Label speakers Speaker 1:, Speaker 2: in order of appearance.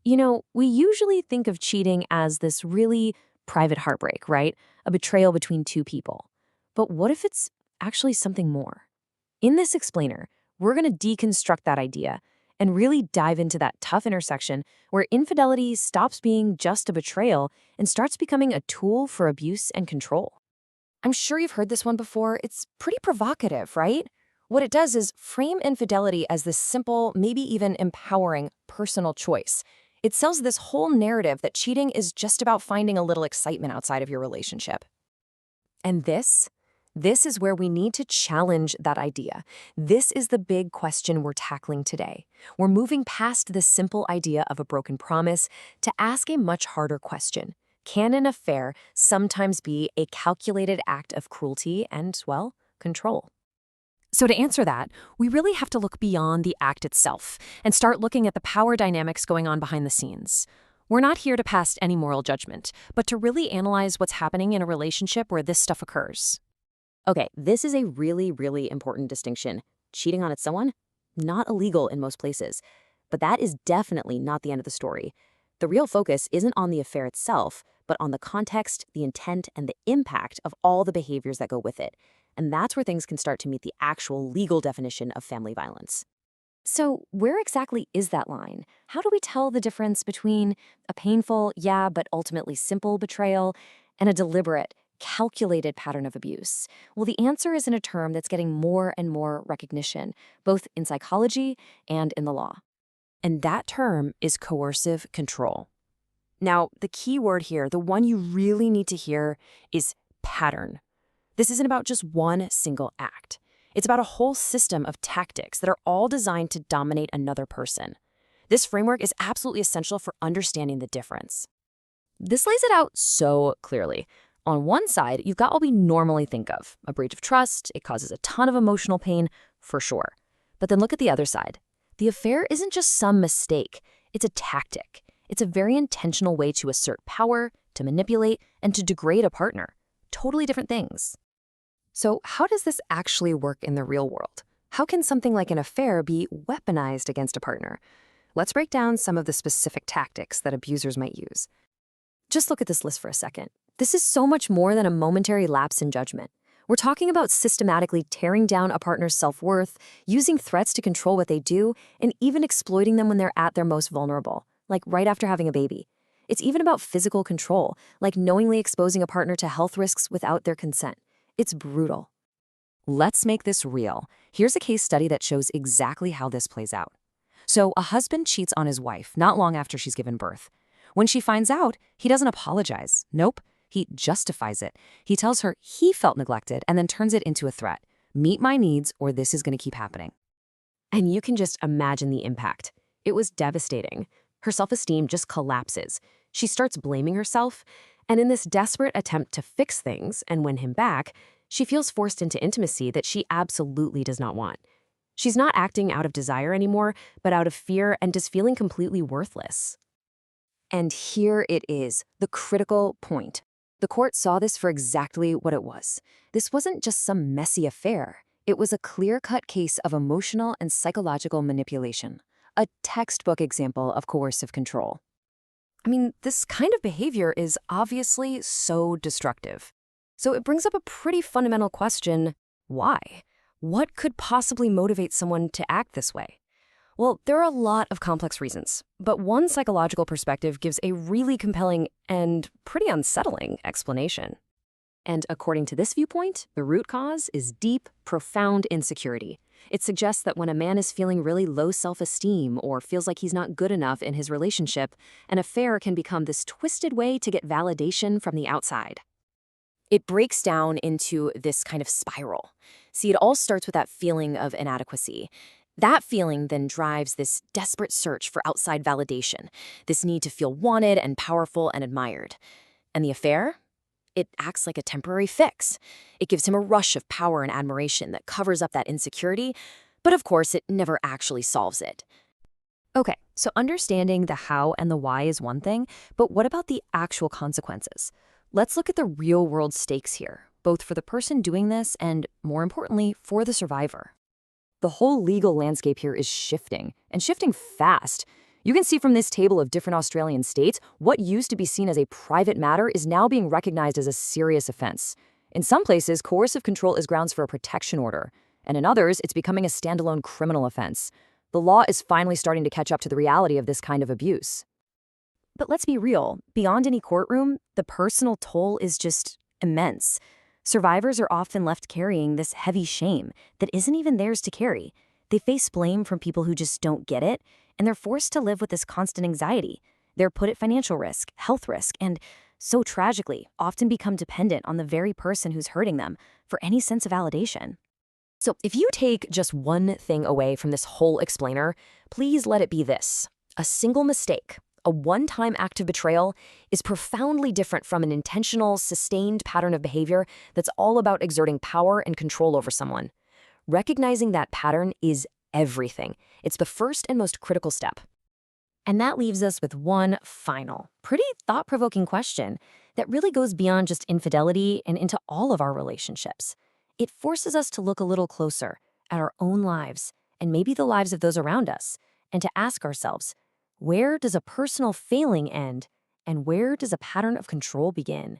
Speaker 1: We usually think of cheating as this really private heartbreak, right? A betrayal between two people. But what if it's actually something more? In this explainer, we're going to deconstruct that idea and really dive into that tough intersection where infidelity stops being just a betrayal and starts becoming a tool for abuse and control. I'm sure you've heard this one before. It's pretty provocative, right? What it does is frame infidelity as this simple, maybe even empowering personal choice. It sells this whole narrative that cheating is just about finding a little excitement outside of your relationship. And this is where we need to challenge that idea. This is the big question we're tackling today. We're moving past this simple idea of a broken promise to ask a much harder question. Can an affair sometimes be a calculated act of cruelty and, well, control? So to answer that, we really have to look beyond the act itself and start looking at the power dynamics going on behind the scenes. We're not here to pass any moral judgment, but to really analyze what's happening in a relationship where this stuff occurs. Okay, this is a really, really important distinction. Cheating on someone? Not illegal in most places. But that is definitely not the end of the story. The real focus isn't on the affair itself, but on the context, the intent, and the impact of all the behaviors that go with it. And that's where things can start to meet the actual legal definition of family violence. So where exactly is that line? How do we tell the difference between a painful, yeah, but ultimately simple betrayal and a deliberate, calculated pattern of abuse? Well, the answer is in a term that's getting more and more recognition, both in psychology and in the law. And that term is coercive control. Now, the key word here, the one you really need to hear, is pattern. This isn't about just one single act. It's about a whole system of tactics that are all designed to dominate another person. This framework is absolutely essential for understanding the difference. This lays it out so clearly. On one side, you've got what we normally think of, a breach of trust. It causes a ton of emotional pain, for sure. But then look at the other side. The affair isn't just some mistake. It's a tactic. It's a very intentional way to assert power, to manipulate, and to degrade a partner. Totally different things. So how does this actually work in the real world? How can something like an affair be weaponized against a partner? Let's break down some of the specific tactics that abusers might use. Just look at this list for a second. This is so much more than a momentary lapse in judgment. We're talking about systematically tearing down a partner's self-worth, using threats to control what they do, and even exploiting them when they're at their most vulnerable, like right after having a baby. It's even about physical control, like knowingly exposing a partner to health risks without their consent. It's brutal. Let's make this real. Here's a case study that shows exactly how this plays out. So, a husband cheats on his wife not long after she's given birth. When she finds out, he doesn't apologize. Nope, he justifies it. He tells her he felt neglected and then turns it into a threat. Meet my needs or this is going to keep happening. And you can just imagine the impact. It was devastating. Her self-esteem just collapses. She starts blaming herself, and in this desperate attempt to fix things and win him back, she feels forced into intimacy that she absolutely does not want. She's not acting out of desire anymore, but out of fear and just feeling completely worthless. And here it is, the critical point. The court saw this for exactly what it was. This wasn't just some messy affair. It was a clear-cut case of emotional and psychological manipulation, a textbook example of coercive control. I mean, this kind of behavior is obviously so destructive. So it brings up a pretty fundamental question: why? What could possibly motivate someone to act this way? Well, there are a lot of complex reasons, but one psychological perspective gives a really compelling and pretty unsettling explanation. And according to this viewpoint, the root cause is deep, profound insecurity. It suggests that when a man is feeling really low self-esteem or feels like he's not good enough in his relationship, an affair can become this twisted way to get validation from the outside. It breaks down into this kind of spiral. See, it all starts with that feeling of inadequacy. That feeling then drives this desperate search for outside validation, this need to feel wanted and powerful and admired. And the affair? It acts like a temporary fix. It gives him a rush of power and admiration that covers up that insecurity, but of course it never actually solves it. Okay, so understanding the how and the why is one thing, but what about the actual consequences? Let's look at the real-world stakes here, both for the person doing this and, more importantly, for the survivor. The whole legal landscape here is shifting, and shifting fast. You can see from this table of different Australian states, what used to be seen as a private matter is now being recognized as a serious offense. In some places, coercive control is grounds for a protection order, and in others, it's becoming a standalone criminal offense. The law is finally starting to catch up to the reality of this kind of abuse. But let's be real, beyond any courtroom, the personal toll is just immense. Survivors are often left carrying this heavy shame that isn't even theirs to carry. They face blame from people who just don't get it, and they're forced to live with this constant anxiety. They're put at financial risk, health risk, and so tragically, often become dependent on the very person who's hurting them for any sense of validation. So if you take just one thing away from this whole explainer, please let it be this. A single mistake, a one-time act of betrayal, is profoundly different from an intentional, sustained pattern of behavior that's all about exerting power and control over someone. Recognizing that pattern is everything. It's the first and most critical step. And that leaves us with one final, pretty thought-provoking question that really goes beyond just infidelity and into all of our relationships. It forces us to look a little closer at our own lives and maybe the lives of those around us, and to ask ourselves, where does a personal failing end and where does a pattern of control begin?